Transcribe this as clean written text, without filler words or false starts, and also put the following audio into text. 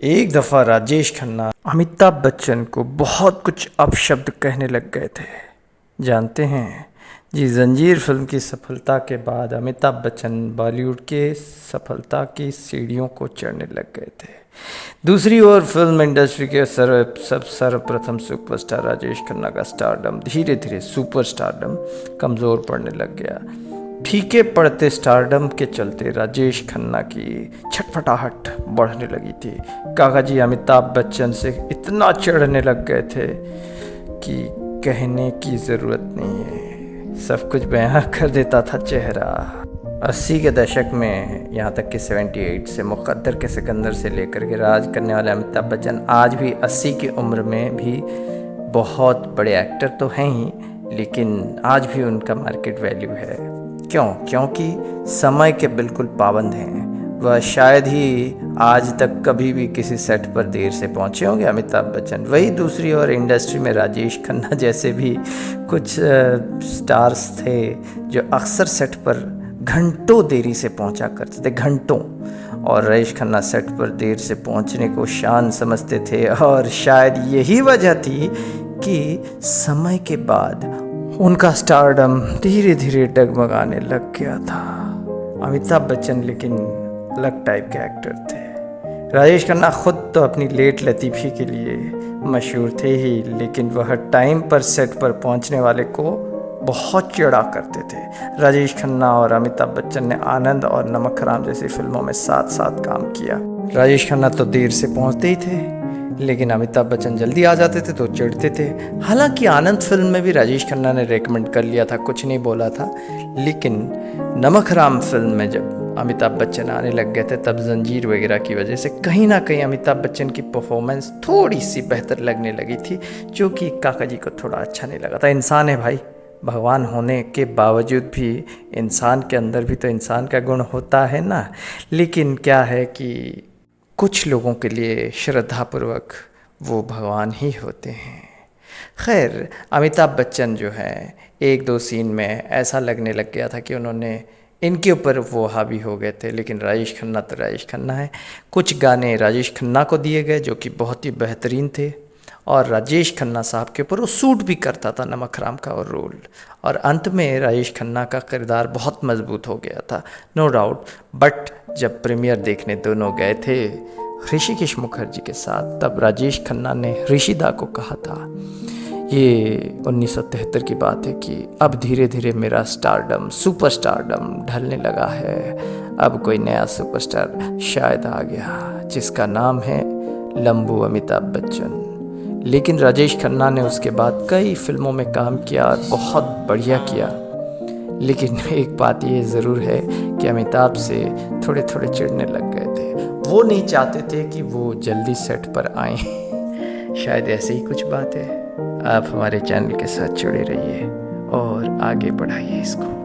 एक दफ़ा राजेश खन्ना अमिताभ बच्चन को बहुत कुछ अपशब्द कहने लग गए थे। जानते हैं जी, जंजीर फिल्म की सफलता के बाद अमिताभ बच्चन बॉलीवुड के सफलता की सीढ़ियों को चढ़ने लग गए थे। दूसरी ओर फिल्म इंडस्ट्री के सर्वप्रथम सुपरस्टार राजेश खन्ना का स्टारडम धीरे धीरे सुपरस्टारडम कमज़ोर पड़ने लग गया। फीके पड़ते स्टारडम के चलते राजेश खन्ना की छटपटाहट बढ़ने लगी थी। काका जी अमिताभ बच्चन से इतना चिढ़ने लग गए थे कि कहने की ज़रूरत नहीं है, सब कुछ बयां कर देता था चेहरा। 80 के दशक में यहाँ तक कि 78 से मुक़द्दर के सिकंदर से लेकर के राज करने वाले अमिताभ बच्चन आज भी 80 की उम्र में भी बहुत बड़े एक्टर तो हैं ही, लेकिन आज भी उनका मार्केट वैल्यू है। क्यों? क्योंकि समय के बिल्कुल पाबंद हैं। वह शायद ही आज तक कभी भी किसी सेट पर देर से पहुंचे होंगे अमिताभ बच्चन। वही दूसरी ओर इंडस्ट्री में राजेश खन्ना जैसे भी कुछ स्टार्स थे जो अक्सर सेट पर घंटों देरी से पहुंचा करते थे, घंटों। और राजेश खन्ना सेट पर देर से पहुंचने को शान समझते थे, और शायद यही वजह थी कि समय के बाद उनका स्टारडम धीरे धीरे डगमगाने लग गया था। अमिताभ बच्चन लेकिन अलग टाइप के एक्टर थे। राजेश खन्ना खुद तो अपनी लेट लतीफ़ी के लिए मशहूर थे ही, लेकिन वह टाइम पर सेट पर पहुंचने वाले को बहुत चिढ़ा करते थे। राजेश खन्ना और अमिताभ बच्चन ने आनंद और नमक हराम जैसी फिल्मों में साथ साथ काम किया। राजेश खन्ना तो देर से पहुंचते ही थे, लेकिन अमिताभ बच्चन जल्दी आ जाते थे तो चिढ़ते थे। हालांकि आनंद फिल्म में भी राजेश खन्ना ने रेकमेंड कर लिया था, कुछ नहीं बोला था, लेकिन नमक हराम फिल्म में जब अमिताभ बच्चन आने लग गए थे तब जंजीर वगैरह की वजह से कहीं ना कहीं अमिताभ बच्चन की परफॉर्मेंस थोड़ी सी बेहतर लगने लगी थी, जो कि काका जी को थोड़ा अच्छा नहीं लगा था। इंसान है भाई, भगवान होने के बावजूद भी इंसान के अंदर भी तो इंसान का गुण होता है ना। लेकिन क्या है कि कुछ लोगों के लिए श्रद्धापूर्वक वो भगवान ही होते हैं। खैर, अमिताभ बच्चन जो है एक दो सीन में ऐसा लगने लग गया था कि उन्होंने इनके ऊपर वो हावी हो गए थे, लेकिन राजेश खन्ना तो राजेश खन्ना है। कुछ गाने राजेश खन्ना को दिए गए जो कि बहुत ही बेहतरीन थे, और राजेश खन्ना साहब के ऊपर वो सूट भी करता था नमक हराम का और रोल। और अंत में राजेश खन्ना का किरदार बहुत मजबूत हो गया था, नो डाउट। बट जब प्रीमियर देखने दोनों गए थे ऋषिकेश मुखर्जी के साथ, तब राजेश खन्ना ने ऋषिदा को कहा था, ये 1973 की बात है, कि अब धीरे धीरे मेरा स्टारडम सुपरस्टारडम ढलने लगा है। अब कोई नया सुपरस्टार शायद आ गया जिसका नाम है लंबू अमिताभ बच्चन। लेकिन राजेश खन्ना ने उसके बाद कई फिल्मों में काम किया और बहुत बढ़िया किया। लेकिन एक बात ये ज़रूर है कि अमिताभ से थोड़े थोड़े चिढ़ने लग गए थे। वो नहीं चाहते थे कि वो जल्दी सेट पर आएं। शायद ऐसे ही कुछ बात है। आप हमारे चैनल के साथ जुड़े रहिए और आगे बढ़ाइए इसको।